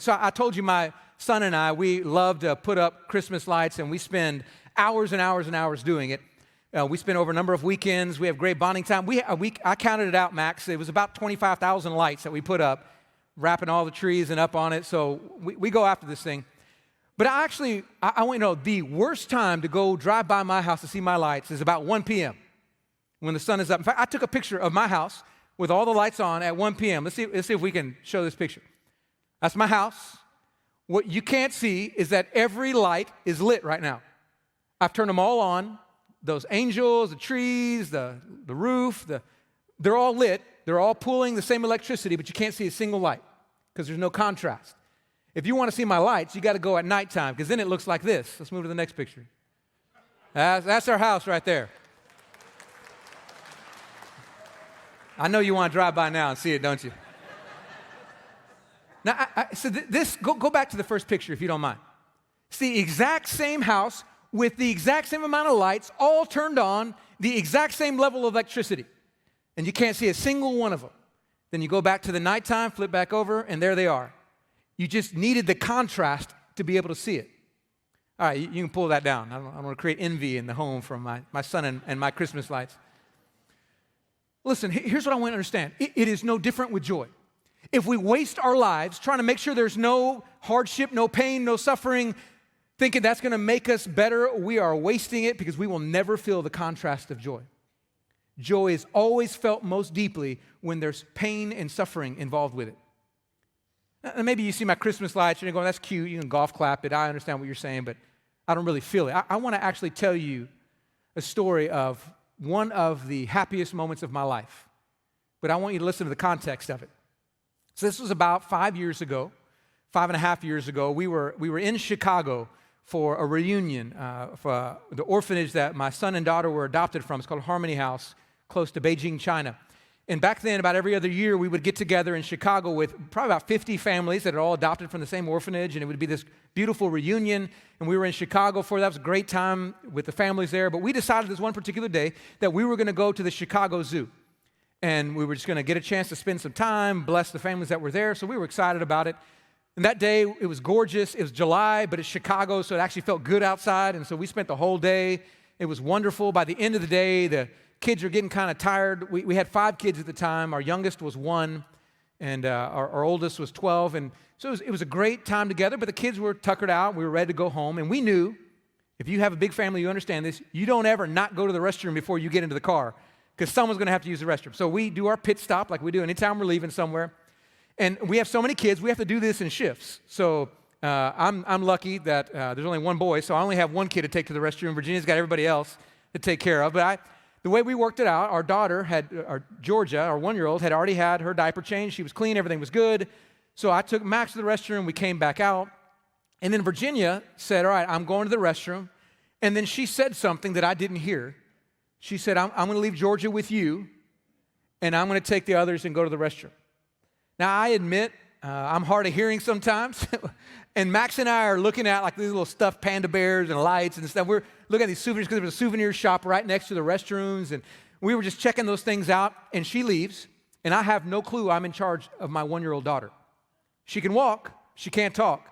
So I told you my son and I, we love to put up Christmas lights, and we spend hours and hours and hours doing it. We spend over a number of weekends. We have great bonding time. I counted it out, Max. It was about 25,000 lights that we put up, wrapping all the trees and up on it. So we go after this thing. But I want you to know, the worst time to go drive by my house to see my lights is about 1 p.m. when the sun is up. In fact, I took a picture of my house with all the lights on at 1 p.m. Let's see if we can show this picture. That's my house. What you can't see is that every light is lit right now. I've turned them all on. Those angels, the trees, the roof, they're all lit. They're all pulling the same electricity, but you can't see a single light because there's no contrast. If you want to see my lights, you got to go at nighttime because then it looks like this. Let's move to the next picture. That's our house right there. I know you want to drive by now and see it, don't you? Now, go back to the first picture if you don't mind. It's the exact same house with the exact same amount of lights, all turned on, the exact same level of electricity. And you can't see a single one of them. Then you go back to the nighttime, flip back over, and there they are. You just needed the contrast to be able to see it. All right, you can pull that down. I don't want to create envy in the home from my son and my Christmas lights. Listen, here's what I want to understand. It is no different with joy. If we waste our lives trying to make sure there's no hardship, no pain, no suffering, thinking that's going to make us better, we are wasting it because we will never feel the contrast of joy. Joy is always felt most deeply when there's pain and suffering involved with it. Now, maybe you see my Christmas lights and you're going, that's cute, you can golf clap it, I understand what you're saying, but I don't really feel it. I want to actually tell you a story of one of the happiest moments of my life, but I want you to listen to the context of it. So this was about 5 years ago, 5.5 years ago. We were in Chicago for a reunion for the orphanage that my son and daughter were adopted from. It's called Harmony House, close to Beijing, China. And back then, about every other year, we would get together in Chicago with probably about 50 families that are all adopted from the same orphanage, and it would be this beautiful reunion. And we were in Chicago for that. It was a great time with the families there. But we decided this one particular day that we were going to go to the Chicago Zoo. And we were just going to get a chance to spend some time, bless the families that were there. So we were excited about it. And that day, it was gorgeous. It was July, but it's Chicago, so it actually felt good outside. And so we spent the whole day. It was wonderful. By the end of the day, the kids were getting kind of tired. We had 5 kids at the time. Our youngest was 1, and our oldest was 12. And so it was a great time together, but the kids were tuckered out. We were ready to go home. And we knew, if you have a big family, you understand this, you don't ever not go to the restroom before you get into the car, because someone's going to have to use the restroom. So we do our pit stop like we do anytime we're leaving somewhere. And we have so many kids, we have to do this in shifts. So I'm lucky that there's only one boy, so I only have one kid to take to the restroom. Virginia's got everybody else to take care of. But the way we worked it out, our daughter Georgia, our 1-year-old, had already had her diaper changed. She was clean, everything was good. So I took Max to the restroom, we came back out. And then Virginia said, all right, I'm going to the restroom. And then she said something that I didn't hear. She said, I'm going to leave Georgia with you, and I'm going to take the others and go to the restroom. Now, I admit, I'm hard of hearing sometimes, and Max and I are looking at like these little stuffed panda bears and lights and stuff. We're looking at these souvenirs because there was a souvenir shop right next to the restrooms, and we were just checking those things out, and she leaves, and I have no clue I'm in charge of my 1-year-old daughter. She can walk, she can't talk.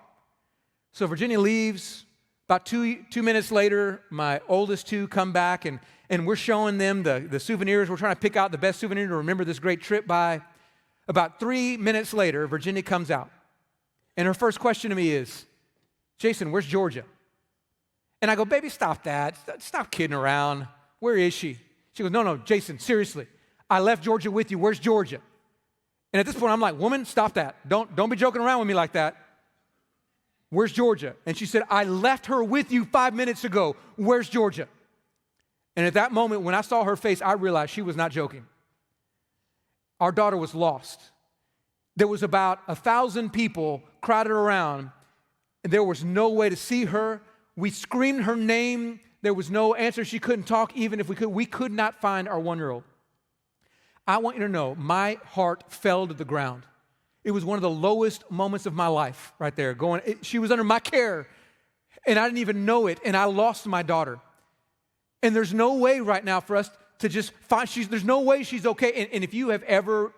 So Virginia leaves. About two minutes later, my oldest 2 come back, and we're showing them the souvenirs. We're trying to pick out the best souvenir to remember this great trip by. About 3 minutes later, Virginia comes out. And her first question to me is, Jason, where's Georgia? And I go, baby, stop that. Stop kidding around. Where is she? She goes, no, Jason, seriously. I left Georgia with you. Where's Georgia? And at this point, I'm like, woman, stop that. Don't be joking around with me like that. Where's Georgia? And she said, I left her with you 5 minutes ago. Where's Georgia? And at that moment, when I saw her face, I realized she was not joking. Our daughter was lost. There was about 1,000 people crowded around, and there was no way to see her. We screamed her name. There was no answer. She couldn't talk even if we could. We could not find our 1-year-old. I want you to know, my heart fell to the ground. It was one of the lowest moments of my life right there. She was under my care, and I didn't even know it, and I lost my daughter. And there's no way right now for us to just find, there's no way she's okay. And if you have ever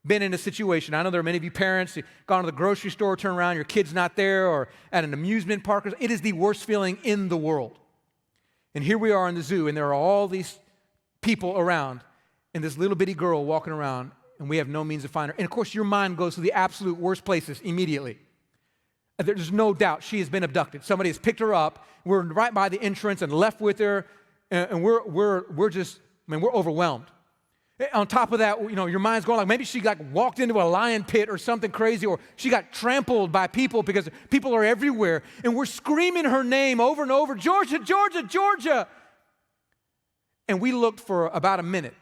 been in a situation. I know there are many of you parents who've gone to the grocery store, turn around, your kid's not there, or at an amusement park. It is the worst feeling in the world. And here we are in the zoo, and there are all these people around, and this little bitty girl walking around, and we have no means to find her. And of course, your mind goes to the absolute worst places immediately. There's no doubt she has been abducted. Somebody has picked her up. We're right by the entrance and left with her, and we're overwhelmed. On top of that, your mind's going like maybe she walked into a lion pit or something crazy, or she got trampled by people because people are everywhere, and we're screaming her name over and over, Georgia, Georgia, Georgia. And we looked for about a minute.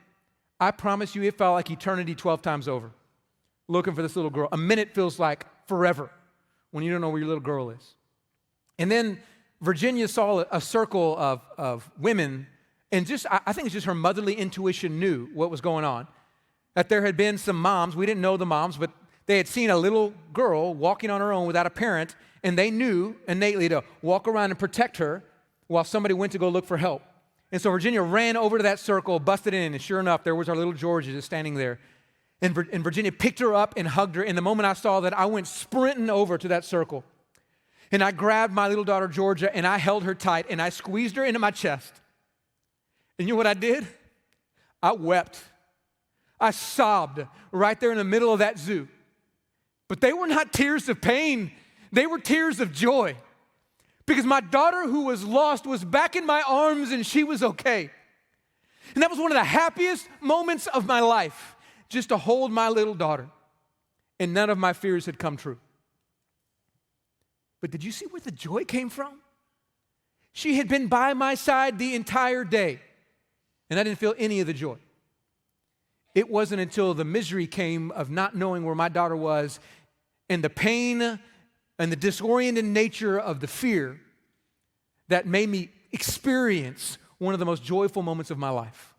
I promise you it felt like eternity 12 times over, looking for this little girl. A minute feels like forever when you don't know where your little girl is. And then Virginia saw a circle of women. And I think it's just her motherly intuition knew what was going on. That there had been some moms, we didn't know the moms, but they had seen a little girl walking on her own without a parent, and they knew innately to walk around and protect her while somebody went to go look for help. And so Virginia ran over to that circle, busted in, and sure enough, there was our little Georgia just standing there. And Virginia picked her up and hugged her, and the moment I saw that, I went sprinting over to that circle. And I grabbed my little daughter Georgia, and I held her tight, and I squeezed her into my chest. And you know what I did? I wept. I sobbed right there in the middle of that zoo. But they were not tears of pain. They were tears of joy. Because my daughter who was lost was back in my arms and she was okay. And that was one of the happiest moments of my life, just to hold my little daughter. And none of my fears had come true. But did you see where the joy came from? She had been by my side the entire day. And I didn't feel any of the joy. It wasn't until the misery came of not knowing where my daughter was and the pain and the disoriented nature of the fear that made me experience one of the most joyful moments of my life.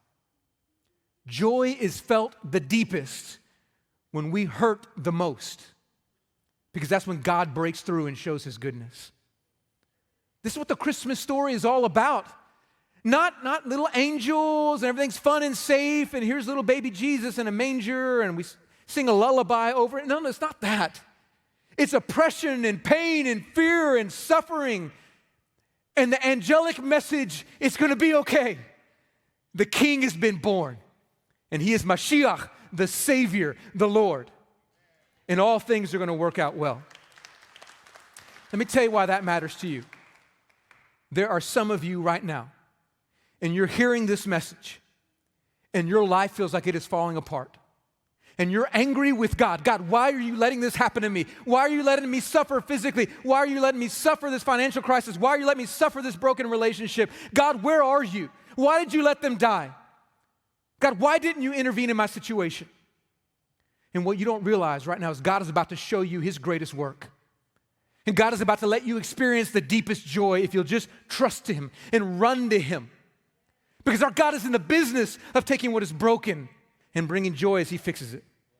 Joy is felt the deepest when we hurt the most, because that's when God breaks through and shows His goodness. This is what the Christmas story is all about. Not little angels and everything's fun and safe and here's little baby Jesus in a manger and we sing a lullaby over it. No, it's not that. It's oppression and pain and fear and suffering. And the angelic message, it's going to be okay. The King has been born and He is Mashiach, the Savior, the Lord. And all things are going to work out well. Let me tell you why that matters to you. There are some of you right now, and you're hearing this message, and your life feels like it is falling apart. And you're angry with God. God, why are you letting this happen to me? Why are you letting me suffer physically? Why are you letting me suffer this financial crisis? Why are you letting me suffer this broken relationship? God, where are you? Why did you let them die? God, why didn't you intervene in my situation? And what you don't realize right now is God is about to show you His greatest work. And God is about to let you experience the deepest joy if you'll just trust Him and run to Him. Because our God is in the business of taking what is broken and bringing joy as He fixes it.